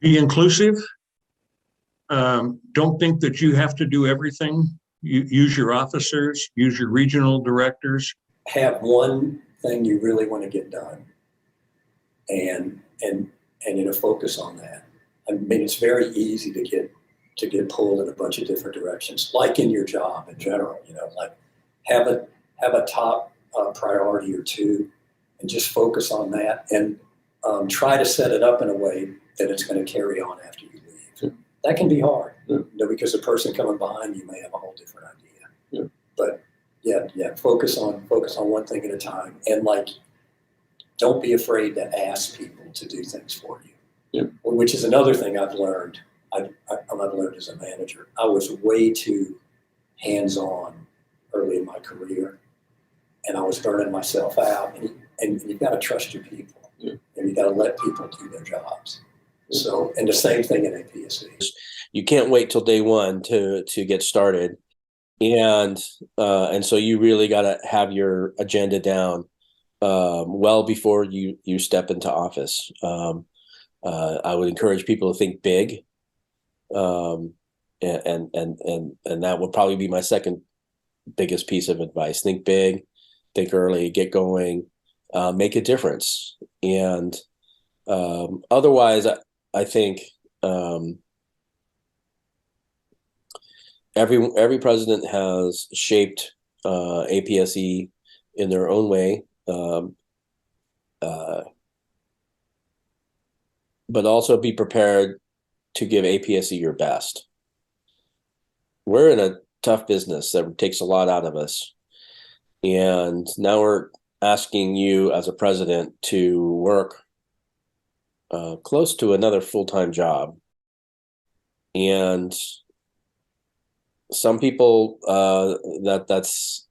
Be inclusive. Don't think that you have to do everything. Use your officers, use your regional directors. Have one thing you really want to get done, and focus on that. I mean, it's very easy to get pulled in a bunch of different directions, like in your job in general. Like have a top priority or two, and just focus on that, and try to set it up in a way that it's going to carry on after you leave. Yeah. That can be hard, Yeah. Because the person coming behind you may have a whole different idea. Yeah. But yeah, focus on one thing at a time, and don't be afraid to ask people to do things for you. Yeah. Which is another thing I've learned. I've learned as a manager. I was way too hands-on early in my career, and I was burning myself out. And you've got to trust your people, Yeah. and you've got to let people do their jobs. So, and the same thing in APSE. You can't wait till day one to get started, and so you really got to have your agenda down well before you step into office. I would encourage people to think big, and that would probably be my second biggest piece of advice. Think big, think early, get going, make a difference. And otherwise, I think every president has shaped APSE in their own way. But also be prepared to give APSE your best. We're in a tough business that takes a lot out of us. And now we're asking you as a president to work close to another full-time job. And some people, that's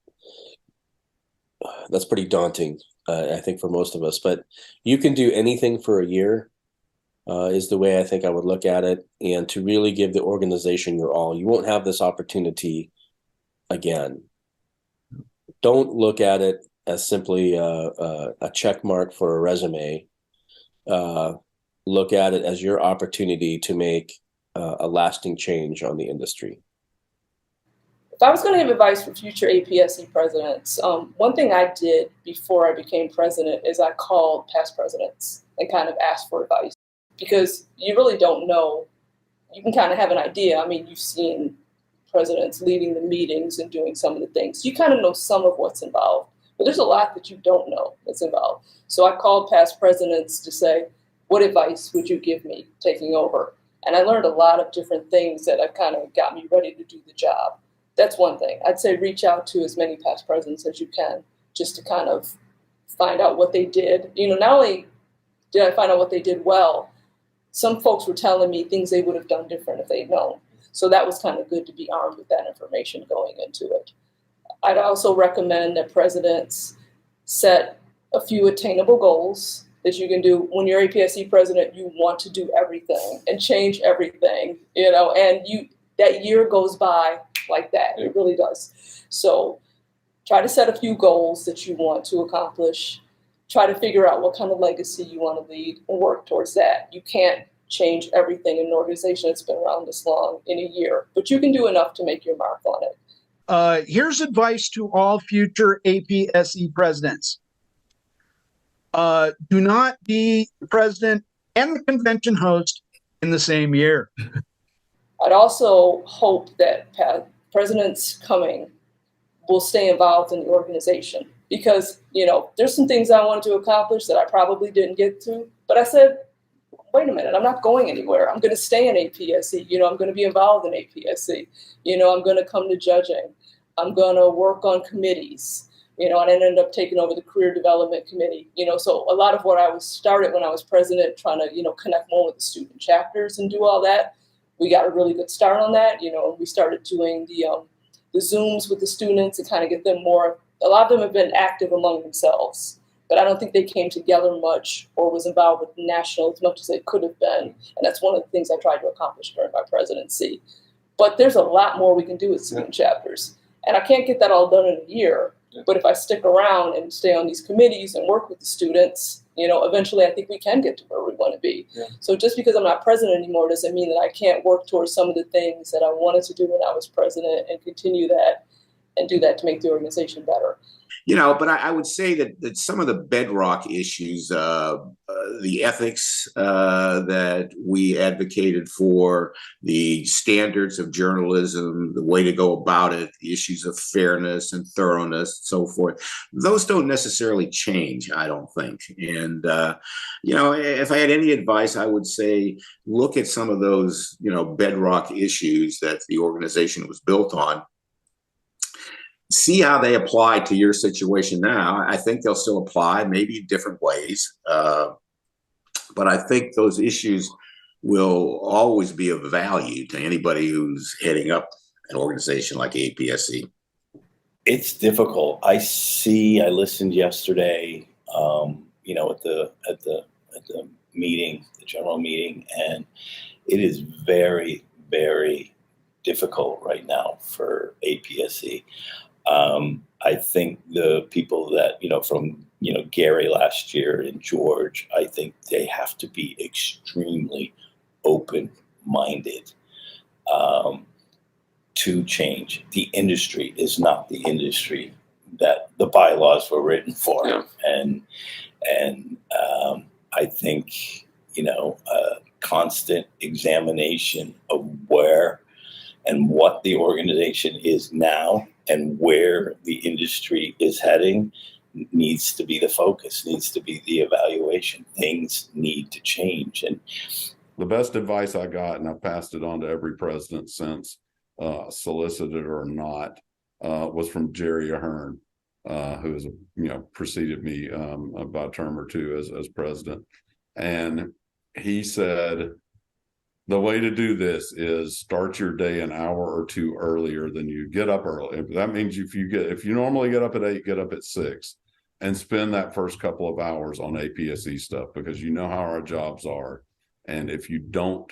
pretty daunting, I think, for most of us. But you can do anything for a year. Is the way I think I would look at it, and to really give the organization your all. You won't have this opportunity again. Don't look at it as simply a check mark for a resume. Look at it as your opportunity to make a lasting change on the industry. If I was going to give advice for future APSE presidents, one thing I did before I became president is I called past presidents and kind of asked for advice. Because you really don't know. You can kind of have an idea. I mean, you've seen presidents leading the meetings and doing some of the things. You kind of know some of what's involved, but there's a lot that you don't know that's involved. So I called past presidents to say, what advice would you give me taking over? And I learned a lot of different things that have kind of got me ready to do the job. That's one thing. I'd say reach out to as many past presidents as you can, just to kind of find out what they did. Not only did I find out what they did well, some folks were telling me things they would have done different if they'd known. So that was kind of good to be armed with that information going into it. I'd also recommend that presidents set a few attainable goals that you can do. When you're APSE president, you want to do everything and change everything, and that year goes by like that. It really does. So try to set a few goals that you want to accomplish. Try to figure out what kind of legacy you want to lead and work towards that. You can't change everything in an organization that's been around this long in a year, but you can do enough to make your mark on it. Here's advice to all future APSE presidents. Do not be the president and the convention host in the same year. I'd also hope that presidents coming will stay involved in the organization. Because, there's some things I wanted to accomplish that I probably didn't get to. But I said, wait a minute, I'm not going anywhere. I'm going to stay in APSE. I'm going to be involved in APSE. I'm going to come to judging. I'm going to work on committees. And I ended up taking over the career development committee. So a lot of what I was started when I was president, trying to, connect more with the student chapters and do all that. We got a really good start on that. We started doing the Zooms with the students and kind of get them more. A lot of them have been active among themselves, but I don't think they came together much or was involved with national as much as they could have been. And that's one of the things I tried to accomplish during my presidency. But there's a lot more we can do with student chapters. And I can't get that all done in a year. But if I stick around and stay on these committees and work with the students, eventually I think we can get to where we want to be. Yeah. So just because I'm not president anymore doesn't mean that I can't work towards some of the things that I wanted to do when I was president and continue that and do that to make the organization better. But I would say that some of the bedrock issues, the ethics that we advocated for, the standards of journalism, the way to go about it, the issues of fairness and thoroughness, and so forth, those don't necessarily change, I don't think. And, if I had any advice, I would say look at some of those, bedrock issues that the organization was built on. See how they apply to your situation now. I think they'll still apply, maybe in different ways. But I think those issues will always be of value to anybody who's heading up an organization like APSE. It's difficult. I listened yesterday, at the meeting, the general meeting, and it is very, very difficult right now for APSE. I think the people that, from, Gary last year and George, I think they have to be extremely open-minded to change. The industry is not the industry that the bylaws were written for. Yeah. And I think, constant examination of where and what the organization is now and where the industry is heading needs to be the focus, needs to be the evaluation. Things need to change. And the best advice I got, and I've passed it on to every president since, solicited or not, was from Jerry Ahern, who has, preceded me about a term or two as president. And he said, the way to do this is start your day an hour or two earlier than you get up early. That means if you normally get up at 8, get up at 6 and spend that first couple of hours on APSE stuff, because you know how our jobs are. And if you don't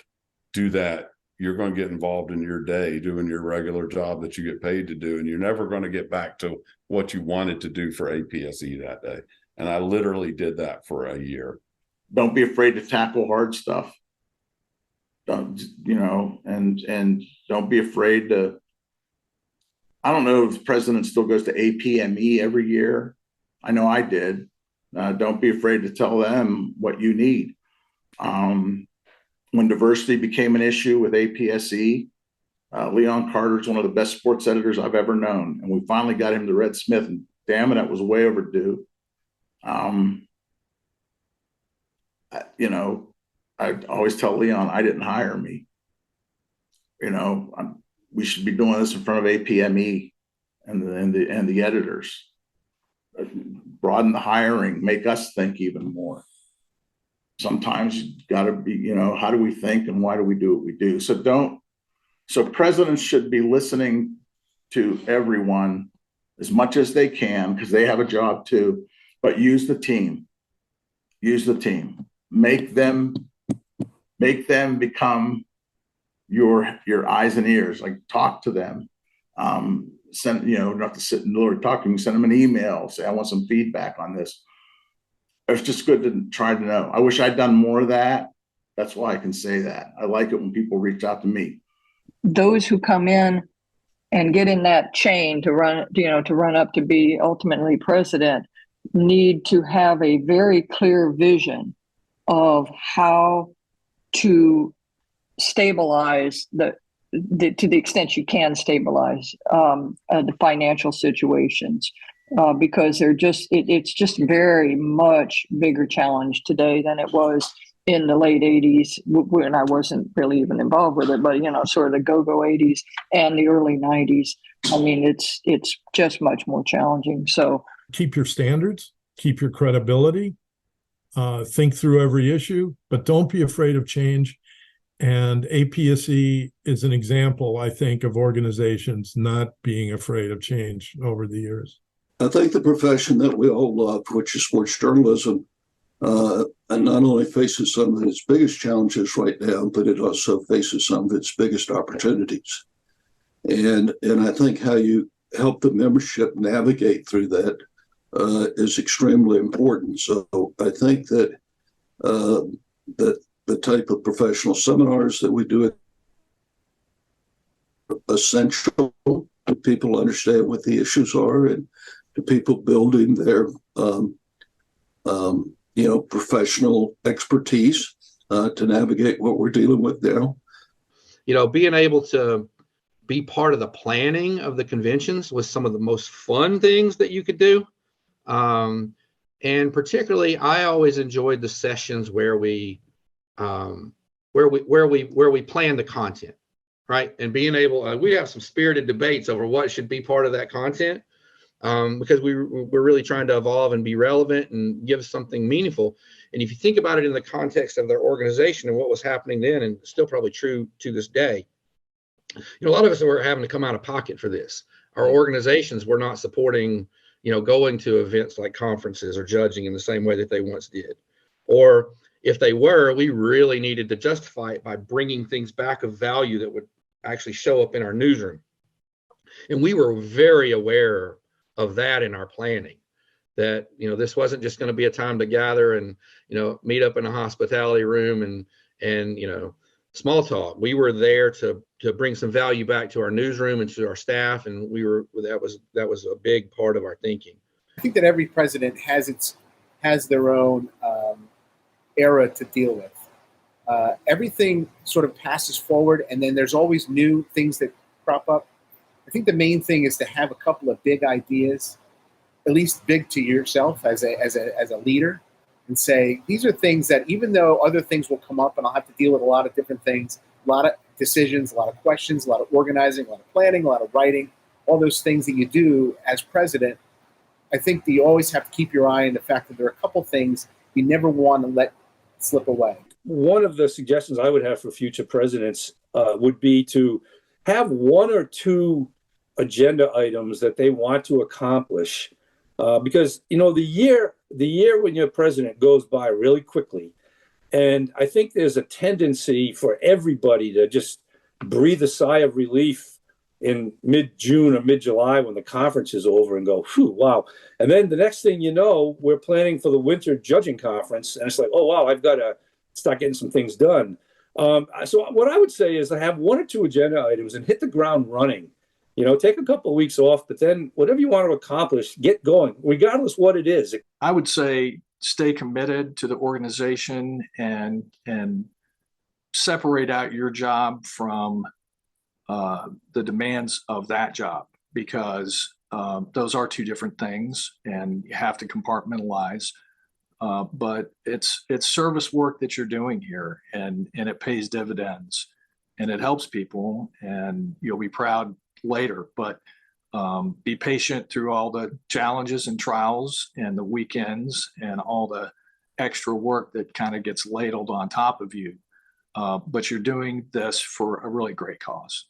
do that, you're going to get involved in your day doing your regular job that you get paid to do. And you're never going to get back to what you wanted to do for APSE that day. And I literally did that for a year. Don't be afraid to tackle hard stuff. Don't, and don't be afraid to, I don't know if the president still goes to APME every year. I know I did. Don't be afraid to tell them what you need. When diversity became an issue with APSE, Leon Carter's one of the best sports editors I've ever known. And we finally got him to Red Smith, and damn it, it was way overdue. I always tell Leon, I didn't hire me. We should be doing this in front of APME and the editors. Broaden the hiring, make us think even more. Sometimes you got to be, how do we think and why do we do what we do? So presidents should be listening to everyone as much as they can, because they have a job too, but use the team. Make them become your eyes and ears. Like, talk to them. Send, not to sit and literally talk to them. Send them an email. Say, I want some feedback on this. It's just good to try to know. I wish I'd done more of that. That's why I can say that. I like it when people reach out to me. Those who come in and get in that chain to run up to be ultimately president need to have a very clear vision of how to stabilize to the extent you can stabilize the financial situations, because it's just very much bigger challenge today than it was in the late 80s when I wasn't really even involved with it, but sort of the go-go 80s and the early 90s. I mean, it's just much more challenging. So keep your standards, keep your credibility, think through every issue, but don't be afraid of change. And APSE is an example, I think, of organizations not being afraid of change over the years. I think the profession that we all love, which is sports journalism, and not only faces some of its biggest challenges right now, but it also faces some of its biggest opportunities. And I think how you help the membership navigate through that is extremely important. So I think that that the type of professional seminars that we do are essential to people understand what the issues are and to people building their professional expertise to navigate what we're dealing with now. Being able to be part of the planning of the conventions was some of the most fun things that you could do. And particularly, I always enjoyed the sessions where we plan the content, right? And being able, we have some spirited debates over what should be part of that content, because we're really trying to evolve and be relevant and give something meaningful. And if you think about it in the context of their organization and what was happening then, and still probably true to this day, a lot of us were having to come out of pocket for this. Our organizations were not supporting, going to events like conferences or judging in the same way that they once did. Or if they were, we really needed to justify it by bringing things back of value that would actually show up in our newsroom. And we were very aware of that in our planning, that, this wasn't just going to be a time to gather and, meet up in a hospitality room and small talk. We were there to bring some value back to our newsroom and to our staff, and that was a big part of our thinking. I think that every president has their own era to deal with. Everything sort of passes forward, and then there's always new things that crop up. I think the main thing is to have a couple of big ideas, at least big to yourself as a leader, and say, these are things that, even though other things will come up and I'll have to deal with a lot of different things, a lot of decisions, a lot of questions, a lot of organizing, a lot of planning, a lot of writing, all those things that you do as president, I think that you always have to keep your eye on the fact that there are a couple things you never want to let slip away. One of the suggestions I would have for future presidents would be to have one or two agenda items that they want to accomplish, because the year when you're president goes by really quickly, and I think there's a tendency for everybody to just breathe a sigh of relief in mid-June or mid-July when the conference is over and go, whew, wow. And then the next thing you know, we're planning for the winter judging conference, and it's like, oh wow, I've got to start getting some things done. So what I would say is to have one or two agenda items and hit the ground running. Take a couple of weeks off, but then whatever you want to accomplish, get going, regardless what it is. I would say stay committed to the organization and separate out your job from the demands of that job, because those are two different things and you have to compartmentalize. But it's service work that you're doing here, and it pays dividends and it helps people, and you'll be proud later. But be patient through all the challenges and trials and the weekends and all the extra work that kind of gets ladled on top of you. But you're doing this for a really great cause.